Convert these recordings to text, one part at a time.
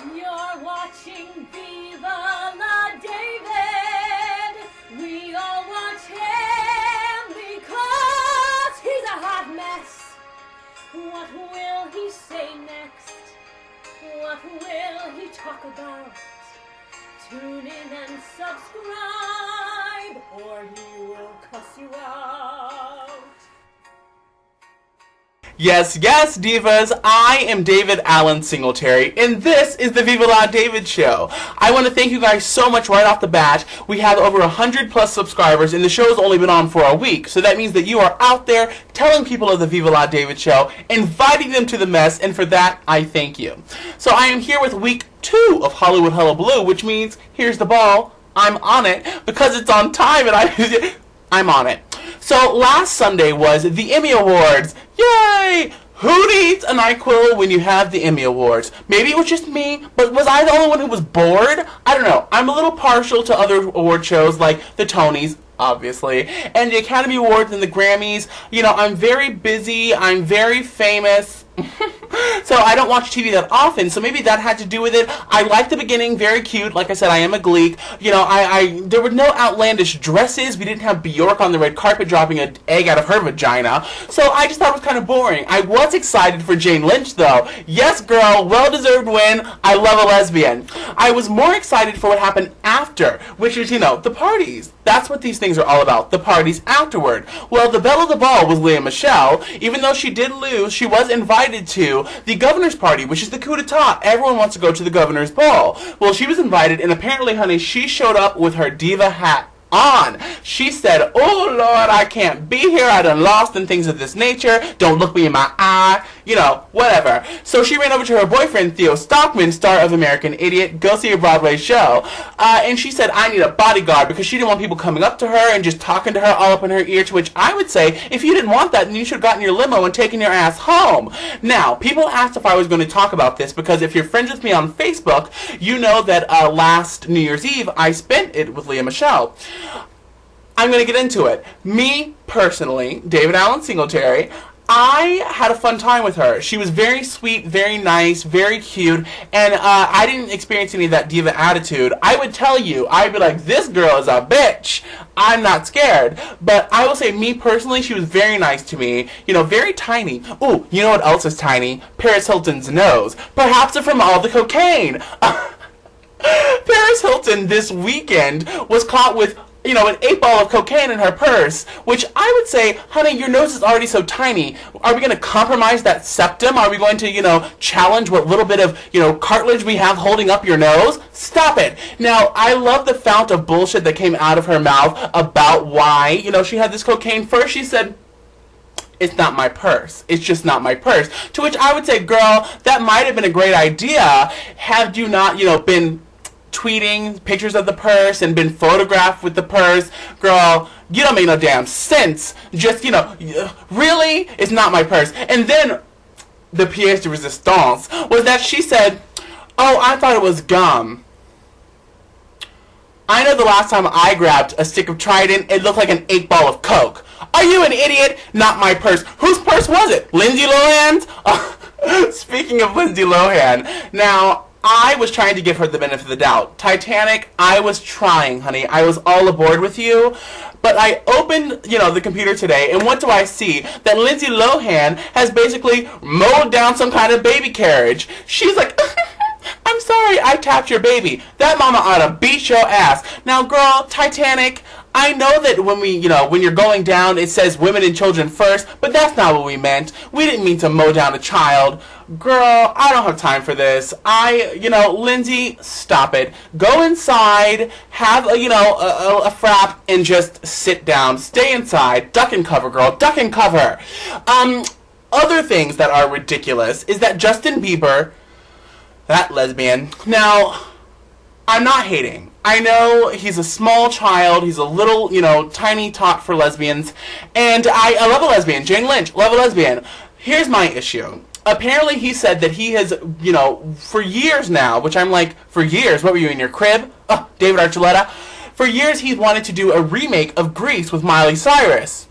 You're watching Viva La David. We all watch him because he's a hot mess. What will he say next? What will he talk about? Tune in and subscribe, or he will cuss you out. Yes, yes, divas, I am David Allen Singletary, and this is the Vivaladavidshow. Show. I want to thank you guys so much right off the bat. We have over 100 plus subscribers, and the show's only been on for a week, so that means that you are out there telling people of the Vivaladavidshow, Show, inviting them to the mess, and for that, I thank you. So I am here with week 2 of Hollywood Hullabaloo, which means, here's the ball, I'm on it, because it's on time, and I'm on it. So last Sunday was the Emmy Awards. Yay! Who needs a NyQuil when you have the Emmy Awards? Maybe it was just me, but was I the only one who was bored? I don't know. I'm a little partial to other award shows like the Tonys, obviously, and the Academy Awards and the Grammys. You know, I'm very busy. I'm very famous. So I don't watch TV that often, so maybe that had to do with it. I liked the beginning, very cute. Like I said, I am a Gleek. You know, there were no outlandish dresses. We didn't have Bjork on the red carpet dropping an egg out of her vagina. So I just thought it was kind of boring. I was excited for Jane Lynch, though. Yes, girl, well-deserved win. I love a lesbian. I was more excited for what happened after, which is, you know, the parties. That's what these things are all about, the parties afterward. Well, the belle of the ball was Lea Michele. Even though she did lose, she was invited to the governor's party, which is the coup d'etat. Everyone wants to go to the governor's ball. Well, she was invited, and apparently, honey, she showed up with her diva hat on. She said, "Oh Lord, I can't be here. I done lost and things of this nature. Don't look me in my eye." You know, whatever. So she ran over to her boyfriend, Theo Stockman, star of American Idiot, go see a Broadway show. And she said, "I need a bodyguard," because she didn't want people coming up to her and just talking to her all up in her ear, to which I would say, if you didn't want that, then you should have gotten your limo and taken your ass home. Now, people asked if I was going to talk about this, because if you're friends with me on Facebook, you know that last New Year's Eve, I spent it with Lea Michele. I'm going to get into it. Me, personally, David Allen Singletary, I had a fun time with her. She was very sweet, very nice, very cute, and I didn't experience any of that diva attitude. I would tell you, I'd be like, this girl is a bitch. I'm not scared. But I will say, me personally, she was very nice to me. You know, very tiny. Ooh, you know what else is tiny? Paris Hilton's nose. Perhaps from all the cocaine. Paris Hilton this weekend was caught with, you know, an 8-ball of cocaine in her purse, which I would say, honey, your nose is already so tiny. Are we going to compromise that septum? Are we going to, you know, challenge what little bit of, you know, cartilage we have holding up your nose? Stop it. Now, I love the fount of bullshit that came out of her mouth about why, you know, she had this cocaine. First, she said, "It's not my purse. It's just not my purse." To which I would say, girl, that might have been a great idea had you not, you know, been tweeting pictures of the purse and been photographed with the purse. Girl, you don't make no damn sense. Just, you know, really? It's not my purse. And then the pièce de résistance was that she said, "Oh, I thought it was gum." I know the last time I grabbed a stick of Trident, it looked like an 8-ball of Coke. Are you an idiot? Not my purse. Whose purse was it? Lindsay Lohan's? Speaking of Lindsay Lohan, now, I was trying to give her the benefit of the doubt. Titanic, I was trying, honey. I was all aboard with you. But I opened, you know, the computer today, and what do I see? That Lindsay Lohan has basically mowed down some kind of baby carriage. She's like, "I'm sorry, I tapped your baby. That mama ought to beat your ass." Now, girl, Titanic, I know that when we, you know, when you're going down, it says women and children first, but that's not what we meant. We didn't mean to mow down a child. Girl, I don't have time for this. You know, Lindsay, stop it. Go inside, have a, you know, a frap, and just sit down. Stay inside. Duck and cover, girl. Duck and cover. Other things that are ridiculous is that Justin Bieber, that lesbian. Now, I'm not hating. I know he's a small child. He's a little, you know, tiny tot for lesbians. And I love a lesbian. Jane Lynch, love a lesbian. Here's my issue. Apparently he said that he has, you know, for years now, which I'm like, for years, what were you, in your crib? Oh, David Archuleta. For years he's wanted to do a remake of Grease with Miley Cyrus.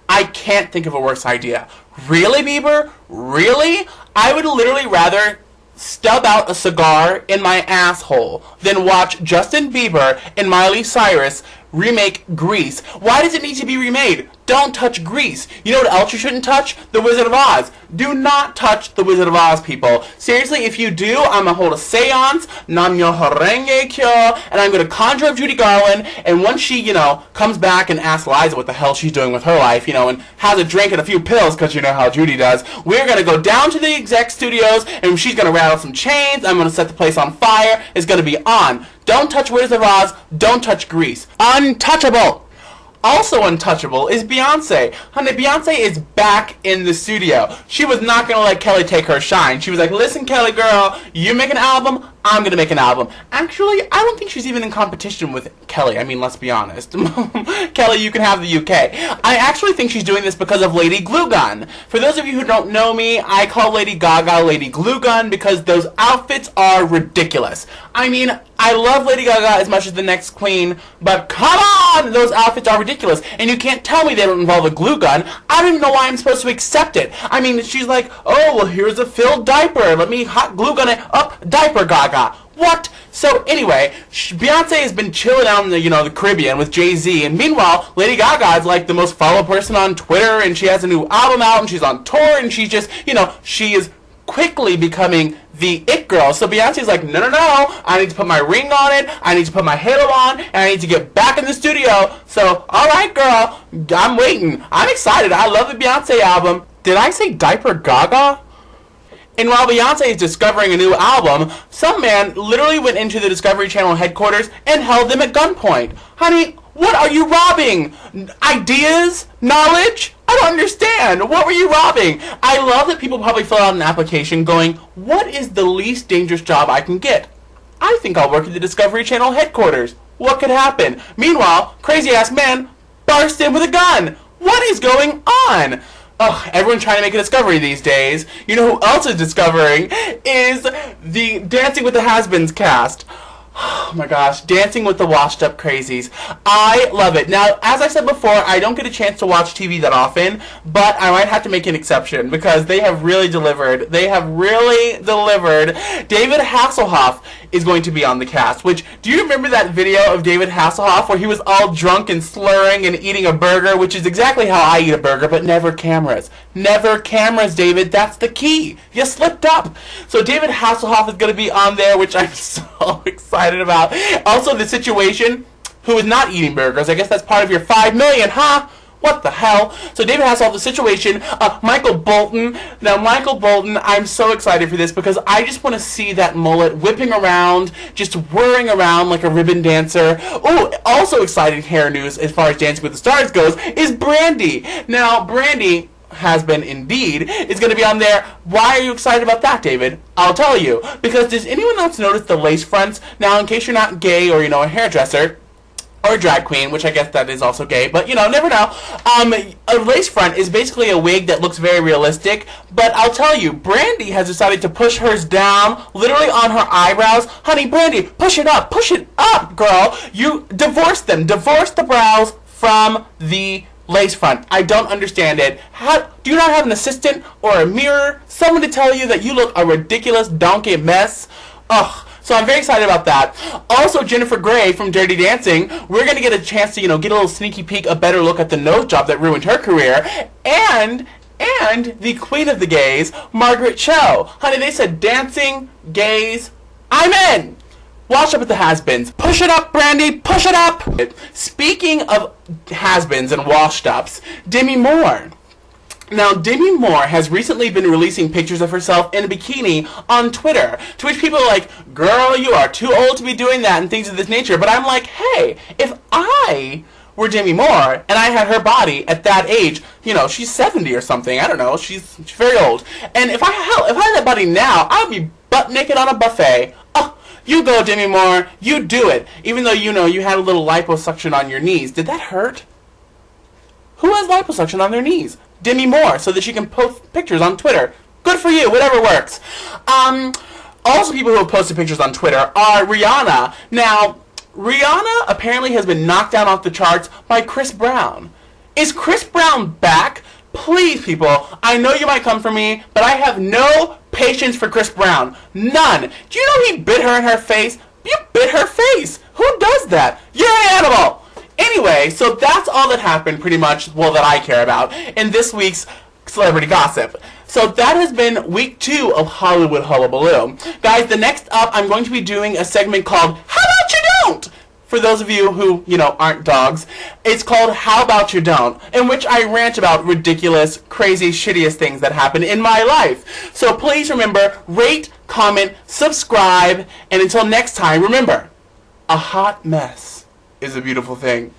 I can't think of a worse idea. Really, Bieber? Really? I would literally rather stub out a cigar in my asshole than watch Justin Bieber and Miley Cyrus remake Grease. Why does it need to be remade? Don't touch Grease. You know what else you shouldn't touch? The Wizard of Oz. Do not touch The Wizard of Oz, people. Seriously, if you do, I'm going to hold a seance, Namyo Horenge Kyo, and I'm going to conjure up Judy Garland, and once she, comes back and asks Liza what the hell she's doing with her life, and has a drink and a few pills, because you know how Judy does, we're going to go down to the exec studios, and she's going to rattle some chains, I'm going to set the place on fire, it's going to be on. Don't touch Wizard of Oz, don't touch Grease. Untouchable! Also untouchable is Beyonce. Honey, Beyonce is back in the studio. She was not going to let Kelly take her shine. She was like, listen, Kelly girl, you make an album, I'm going to make an album. Actually, I don't think she's even in competition with Kelly. I mean, let's be honest. Kelly, you can have the UK. I actually think she's doing this because of Lady Glue Gun. For those of you who don't know me, I call Lady Gaga Lady Glue Gun because those outfits are ridiculous. I mean, I love Lady Gaga as much as the next queen, but come on! Those outfits are ridiculous. And you can't tell me they don't involve a glue gun. I don't even know why I'm supposed to accept it. I mean, she's like, oh, well, here's a filled diaper. Let me hot glue gun it up. Diaper Gaga. What? So anyway, Beyonce has been chilling out in the Caribbean with Jay-Z, and meanwhile, Lady Gaga is like the most followed person on Twitter, and she has a new album out, and she's on tour, and she's just, she is quickly becoming the it girl. So Beyonce's like, no, I need to put my ring on it, I need to put my halo on, and I need to get back in the studio. So, alright girl, I'm waiting. I'm excited. I love the Beyonce album. Did I say Diaper Gaga? And while Beyonce is discovering a new album, some man literally went into the Discovery Channel headquarters and held them at gunpoint. Honey, what are you robbing? Ideas? Knowledge? I don't understand. What were you robbing? I love that people probably fill out an application going, what is the least dangerous job I can get? I think I'll work at the Discovery Channel headquarters. What could happen? Meanwhile, crazy-ass man burst in with a gun. What is going on? Ugh, everyone's trying to make a discovery these days. You know who else is discovering? Is the Dancing with the Has-Beens cast. Oh my gosh, Dancing with the Washed Up Crazies. I love it. Now, as I said before, I don't get a chance to watch TV that often, but I might have to make an exception because they have really delivered. They have really delivered. David Hasselhoff is going to be on the cast, which, do you remember that video of David Hasselhoff where he was all drunk and slurring and eating a burger, which is exactly how I eat a burger, but never cameras. Never cameras, David. That's the key. You slipped up. So David Hasselhoff is going to be on there, which I'm so excited about. Also, The Situation, who is not eating burgers. I guess that's part of your 5 million, huh? What the hell? So David Hasselhoff, The Situation, Michael Bolton. Now, Michael Bolton, I'm so excited for this because I just want to see that mullet whipping around, just whirring around like a ribbon dancer. Oh, also exciting hair news as far as Dancing with the Stars goes is Brandy. Now, Brandy has been indeed is going to be on there. Why are you excited about that, David? I'll tell you. Because does anyone else notice the lace fronts? Now, in case you're not gay or, a hairdresser, or a drag queen, which I guess that is also gay, but, never know. A lace front is basically a wig that looks very realistic, but I'll tell you, Brandy has decided to push hers down, literally on her eyebrows. Honey, Brandy, push it up, girl. You divorce them. Divorce the brows from the lace front. I don't understand it. Do you not have an assistant or a mirror? Someone to tell you that you look a ridiculous donkey mess? Ugh. So I'm very excited about that. Also, Jennifer Grey from Dirty Dancing, we're going to get a chance to, get a little sneaky peek, a better look at the nose job that ruined her career. And the queen of the gays, Margaret Cho. Honey, they said dancing, gays, I'm in! Wash up with the has-beens. Push it up, Brandy, push it up! Speaking of has-beens and washed-ups, Demi Moore. Now, Demi Moore has recently been releasing pictures of herself in a bikini on Twitter, to which people are like, girl, you are too old to be doing that and things of this nature. But I'm like, hey, if I were Demi Moore and I had her body at that age, she's 70 or something, I don't know, she's very old. And if I had that body now, I'd be butt naked on a buffet. Oh, you go, Demi Moore, you do it. Even though, you had a little liposuction on your knees. Did that hurt? Who has liposuction on their knees? Demi Moore, so that she can post pictures on Twitter. Good for you, whatever works. Also, people who have posted pictures on Twitter are Rihanna. Now, Rihanna apparently has been knocked down off the charts by Chris Brown. Is Chris Brown back? Please, people, I know you might come for me, but I have no patience for Chris Brown. None. Do you know he bit her in her face? You bit her face. Who does that? You're an animal. Anyway, so that's all that happened pretty much, well, that I care about in this week's Celebrity Gossip. So that has been week 2 of Hollywood Hullabaloo. Guys, the next up, I'm going to be doing a segment called How About You Don't? For those of you who, aren't dogs, it's called How About You Don't, in which I rant about ridiculous, crazy, shittiest things that happen in my life. So please remember, rate, comment, subscribe, and until next time, remember, a hot mess is a beautiful thing.